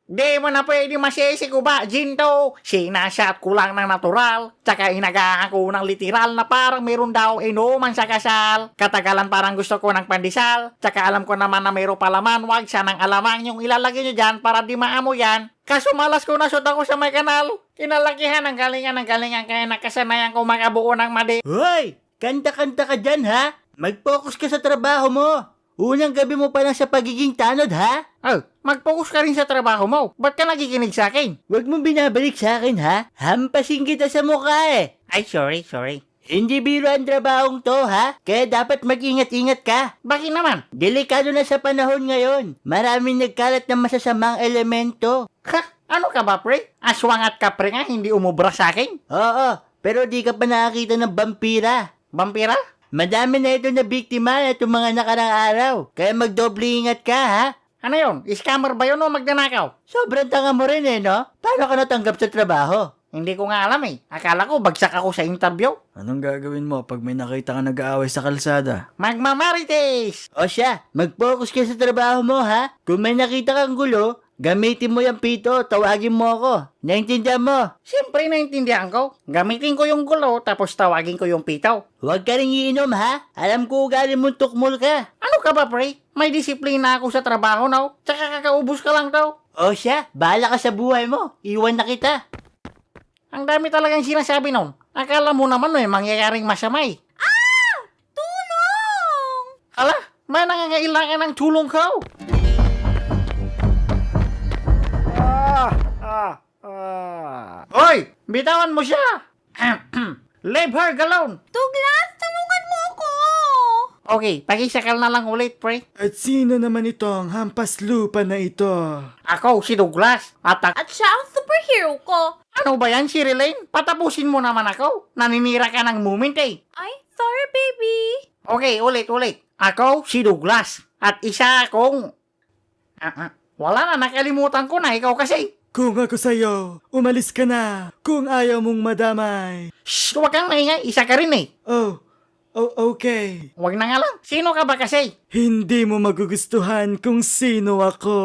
Di mo na pwede masisi ko ba, Ginto? Sinashot ko lang ng natural, tsaka inagahan ko ng literal na parang meron daw inuman sa kasal. Katagalan parang gusto ko ng pandesal, tsaka alam ko naman na meron palaman, wag sanang alamang yung ilalagay nyo dyan para di maamo yan. Kaso malas ko na shoot ako sa may kanal. Kinalakihan ng galingan kaya nakasanayan ko makabuo ng madi. Hoy! Kanta-kanta ka dyan, ha? Mag-focus ka sa trabaho mo. Unang gabi mo pa lang sa pagiging tanod, ha? Oh, mag-focus ka rin sa trabaho mo. Ba't ka nagiginig sa akin? Huwag mo binabalik sa akin, ha? Hampasin kita sa mukha, eh. Ay, sorry. Hindi biro ang trabahong to, ha? Kaya dapat mag-ingat-ingat ka. Bakit naman? Delikado na sa panahon ngayon. Maraming nagkalat ng masasamang elemento. Ha? Ano ka ba, pre? Aswang at kapre nga, hindi umubra sa akin. Oo, pero di ka pa nakakita ng vampira. Vampira? Madami na ito na biktima na itong mga nakarang araw. Kaya magdoble ingat ka, ha? Ano yun? Scammer ba yun o magnanakaw? Sobrang tanga mo rin, no? Paano ka natanggap sa trabaho? Hindi ko nga alam eh. Akala ko bagsak ako sa interview. Anong gagawin mo pag may nakita ka nag-aaway sa kalsada? Magmamarites! O siya, mag-focus ka sa trabaho mo, ha? Kung may nakita kang gulo, gamitin mo yung pito, tawagin mo ako. Naintindihan mo? Siyempre naintindihan ko. Gamitin ko yung gulo tapos tawagin ko yung pitaw. Huwag ka rin iinom, ha? Alam ko ugali mong tukmol ka. Ano ka ba, pre? May disiplina ako sa trabaho, no? Tsaka kakaubos ka lang daw. O siya, bahala ka sa buhay mo. Iwan na kita. Ang dami talagang sinasabi nun. Akala mo naman may mangyayaring masamay. Tulong! Hala, may nangangailangan ng tulong ko. Hoy, bitawan mo siya. Leave her alone. Douglas, tulungan mo ako! Okay, pakisakal na lang ulit, pre. At sino naman itong hampas lupa na ito? Ako, si Douglas. At At siya ang superhero ko. ano ba yan, si Relaine? Patapusin mo naman ako. Naninira ka ng moment eh. Ay, sorry baby. Okay, ulit. Ako, si Douglas. At isa akong... wala na, nakalimutan ko na. Ikaw kasi. Kung ako sa'yo, umalis ka na. Kung ayaw mong madamay. Shh, huwag kang maingay. Isa ka rin eh. Oh, okay. Huwag na nga lang. Sino ka ba kasi? Hindi mo magugustuhan kung sino ako.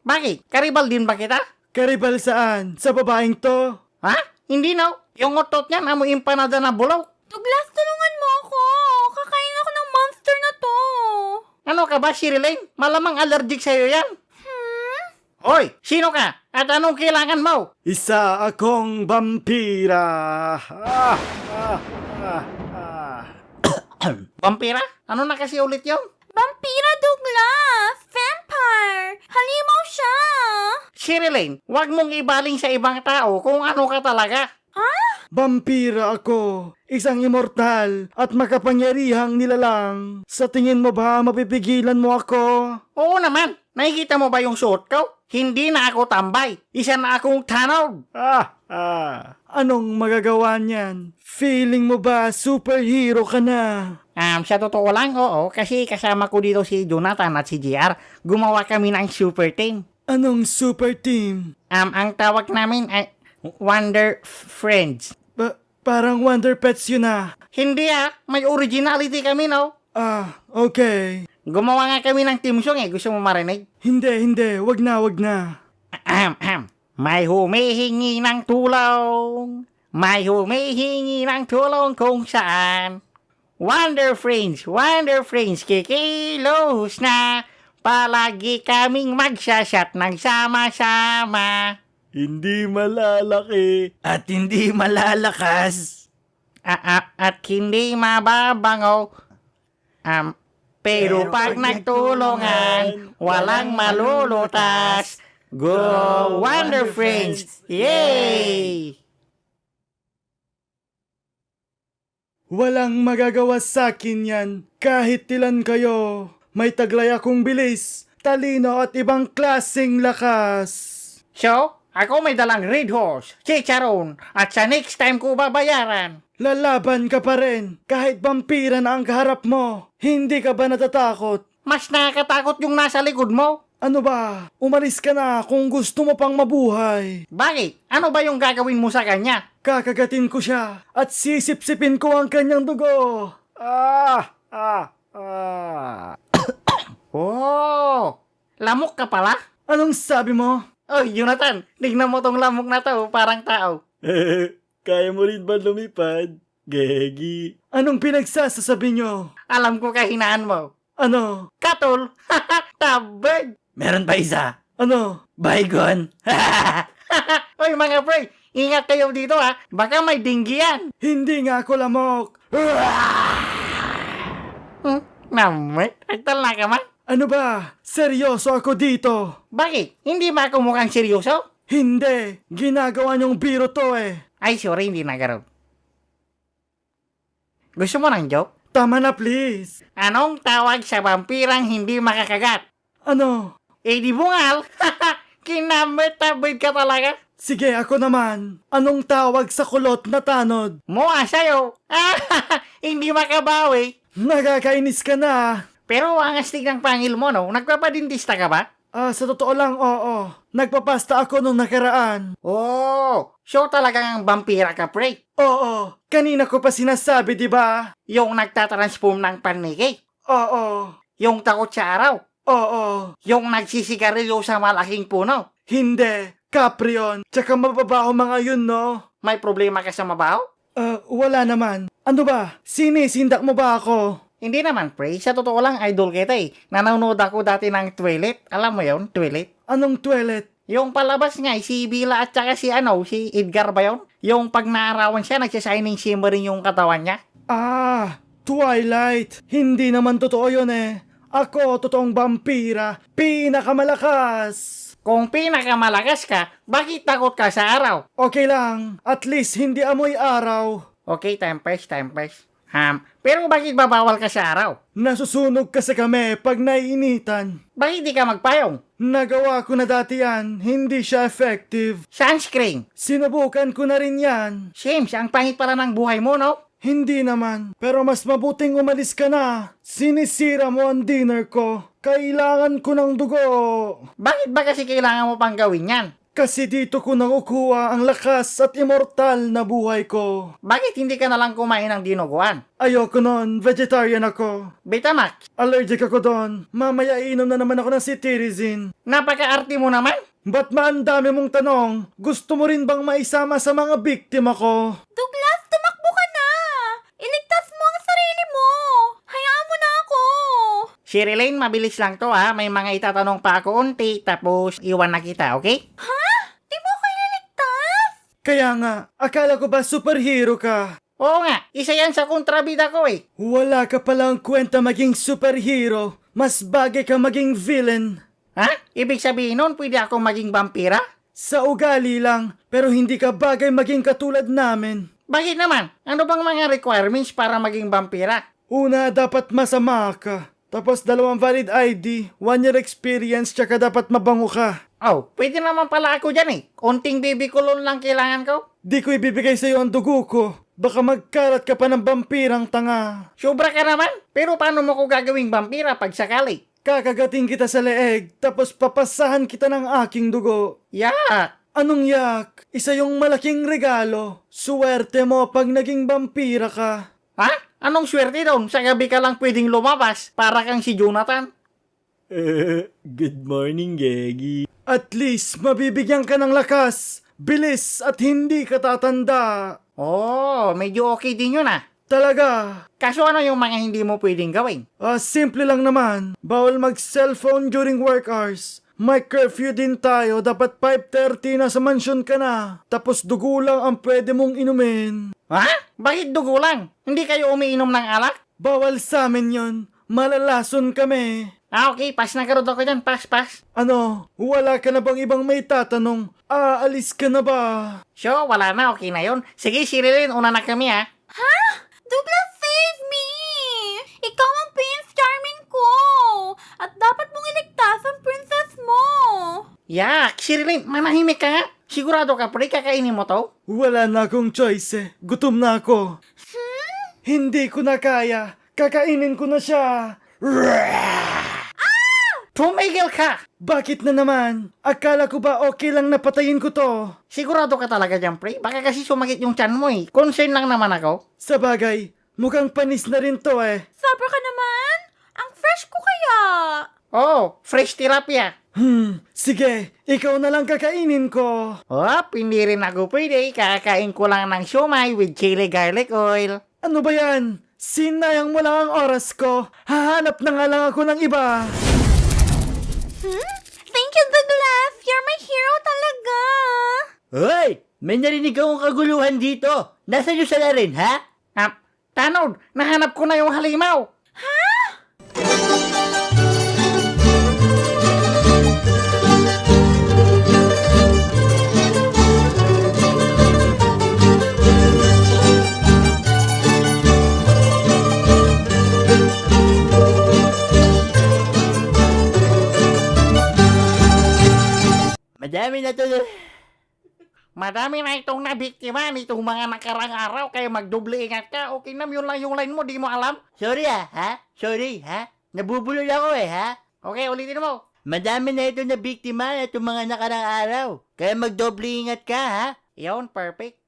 Bakit? Karibal din ba kita? Karibal saan? Sa babaeng to? Ha? Hindi na. Yung otot niya, amoy empanada na bulaw. Douglas, tulungan mo ako. Kakain ako ng monster na to. Ano ka ba, si Relaine? Malamang allergic sa'yo yan. Hoy, sino ka? At anong kailangan mo? Isa akong vampira. Vampira? Ano na kasi ulit yun? Vampira, Douglas! Vampire! Halimaw siya! Si Relaine, huwag mong ibaling sa ibang tao kung ano ka talaga. Vampira ako, isang immortal at makapangyarihang nilalang. Sa tingin mo ba mapipigilan mo ako? Oo naman. Nakikita mo ba yung suot ko? Hindi na ako tambay. Isa na akong tanod. Anong magagawa niyan? Feeling mo ba superhero ka na? Sa totoo lang, oo. Kasi kasama ko dito si Jonathan at si JR. Gumawa kami ng super team. Anong super team? Ang tawag namin ay Wonder Friends. Parang Wonder Pets yun ah. Hindi may originality kami, no? Okay. Gumawa nga kami ng team song eh. Gusto mo marinig? Hindi. Wag na. May humihingi ng tulong. May humihingi ng tulong kung saan. Wonder Friends, kikilos na. Palagi kaming magsashot ng sama-sama. Hindi malalaki at hindi malalakas. At hindi mababango. Pero pag nagtulungan, walang malulutas. Go Wonder Friends! Yay! Walang magagawa sa akin yan. Kahit ilan kayo, may taglay akong bilis, talino at ibang klaseng lakas. So, ako may dalang red horse, chicharon, at sa next time ko babayaran. Lalaban ka pa rin, kahit vampira na ang kaharap mo. Hindi ka ba natatakot? Mas nakakatakot yung nasa likod mo. Ano ba? Umalis ka na kung gusto mo pang mabuhay. Bakit? Ano ba yung gagawin mo sa kanya? Kakagatin ko siya at sisipsipin ko ang kanyang dugo. Oh, lamok ka pala? Anong sabi mo? Oy, Jonathan, tignan mo tong lamok na to, parang tao. Kaya mo rin ba lumipad? Gegi. Anong pinagsasasabi nyo? Alam ko kahinaan mo. Ano? Katol, tabad. Meron pa isa. Ano? Baygon. Oy mga pre, ingat kayo dito ha, baka may dinggi yan. Hindi nga ako lamok. Namit, aktal na ka man. Ano ba? Seryoso ako dito. Bakit? Hindi ba ako mukhang seryoso? Hindi. Ginagawa niyong biro to eh. Ay, sorry, hindi nagaro. Gusto mo ng joke? Tama na please. Anong tawag sa vampirang hindi makakagat? Ano? Eh di bungal. Kinamit, tabid ka talaga. Sige ako naman. Anong tawag sa kulot na tanod? Mua sa'yo. Hindi makabawi. Nakakainis ka na. Pero ang astig ng pangil mo, no? Nagpapadintista ka ba? Sa totoo lang, oo. Nagpapasta ako nung nakaraan. Oh, so talagang vampira ka, pre. Oo. Kanina ko pa sinasabi, di ba? Yung nagtatransform ng paniki. Oo. Yung takot sa araw. Oo. Yung nagsisigarilyo sa malaking puno. Hindi. Caprion. Tsaka mababaho mga yun, no? May problema ka sa mabaho? Wala naman. Ano ba? Sinisindak mo ba ako? Hindi naman, pre. Sa totoo lang, idol kita eh. Nanonood ako dati ng Twilight. Alam mo yon, Twilight? Anong toilet? Yung palabas nga, si Bella at saka si Edgar ba yun? Yung pag naarawan siya, nagsashining shimmering yung katawan niya. Twilight. Hindi naman totoo yun eh. Ako, totoong vampira. Pinakamalakas. Kung pinakamalakas ka, bakit takot ka sa araw? Okay lang. At least hindi amoy araw. Okay, time pass. Pero bakit babawal ka sa araw? Nasusunog kasi kami pag naiinitan. Bakit di ka magpayong? Nagawa ko na dati yan. Hindi siya effective. Sunscreen. Sinubukan ko na rin yan. James, ang pangit pala ng buhay mo, no? Hindi naman. Pero mas mabuting umalis ka na. Sinisira mo ang dinner ko. Kailangan ko ng dugo. Bakit ba kasi kailangan mo pang gawin yan? Kasi dito ko nakukuha ang lakas at immortal na buhay ko. Bakit hindi ka nalang kumain ng dinuguan? Ayoko nun. Vegetarian ako. Betamax, Allergic ako doon. Mamaya inom na naman ako ng cetirizine. napaka-arte mo naman. Ba't ang dami mong tanong? Gusto mo rin bang maisama sa mga biktima ko? Douglas, tumakbo ka na! Iligtas mo ang sarili mo! Hayaan mo na ako! Sherilyn, mabilis lang to ha. May mga itatanong pa ako unti, tapos iwan na kita, okay? Di mo ko ililigtas? Kaya nga, akala ko ba superhero ka? Oo nga, isa yan sa kontrabida ko eh. Wala ka palang kwenta maging superhero. Mas bagay ka maging villain. Ha? Ibig sabihin nun, pwede ako maging vampira? Sa ugali lang, pero hindi ka bagay maging katulad namin. Bakit naman? Ano bang mga requirements para maging vampira? Una, dapat masama ka. Tapos 2 valid ID, 1 year experience, tsaka dapat mabango ka. Oh, pwede naman pala ako dyan eh. Konting baby kulon lang kailangan ko. Di ko ibibigay sa'yo ang dugo ko. Baka magkalat ka pa ng vampirang tanga. Sobra ka naman. Pero paano mo ko gagawing vampira pag sakali? Kakagating kita sa leeg, tapos papasahan kita ng aking dugo. Yak! Anong yak? Isa yung malaking regalo. Suwerte mo pag naging vampira ka. Ha? Anong swerte doon? Sa gabi ka lang pwedeng lumabas para kang si Jonathan. Good morning, Gegi. At least, mabibigyan ka ng lakas, bilis at hindi ka tatanda. Oh, medyo okay din yun ah. Talaga. Kaso ano yung mga hindi mo pwedeng gawin? Simple lang naman. Bawal mag-cellphone during work hours. May curfew din tayo. Dapat 5:30 na sa mansyon ka na. Tapos dugo lang ang pwede mong inumin. Ha? Bakit dugo lang? Hindi kayo umiinom ng alak? Bawal sa amin yon. Malalason kami. Okay, pass na karod ako dyan. Pass. Ano? Wala ka na bang ibang may tatanong? Aalis ka na ba? So, wala na. Okay na yun. Sige, Sherilyn, una na kami ha. Douglas, save me! Ikaw ang Prince Charming ko! At dapat mong iligtas ang princess mo! Yak, Sherilyn, manahimik ka nga. Sigurado ka, pre, kakainin mo to? Wala na akong choice eh. Gutom na ako. Hindi ko na kaya. Kakainin ko na siya. Tumigil ka! Bakit na naman? Akala ko ba okay lang na patayin ko to? Sigurado ka talaga dyan, pre? Baka kasi sumakit yung tiyan mo eh. Concern lang naman ako. Sa bagay, mukhang panis na rin to eh. Sobra ka naman! Ang fresh ko kaya! Oh, fresh terapia. Sige, ikaw na lang kakainin ko. Hindi rin ako pwede. Kakain ko lang ng siomay with chili garlic oil. Ano ba yan? Sinayang mo lang ang oras ko. Hahanap na nga lang ako ng iba. Thank you, Douglas. You're my hero talaga. Hoy! May narinig akong kaguluhan dito. Nasaan yung sala rin, ha? Tanod, nahanap ko na yung halimaw. Madami na to. Madami na itong nabiktima nitong mga nakarang araw, kaya magdoble ingat ka. Okay na, yun lang yung line mo, di mo alam. Sorry ha? Sorry ha? Nabubulol ako ha? Okay, ulitin mo. Madami na ito na biktima na itong mga nakarang araw. Kaya magdoble ingat ka ha? Yun, perfect.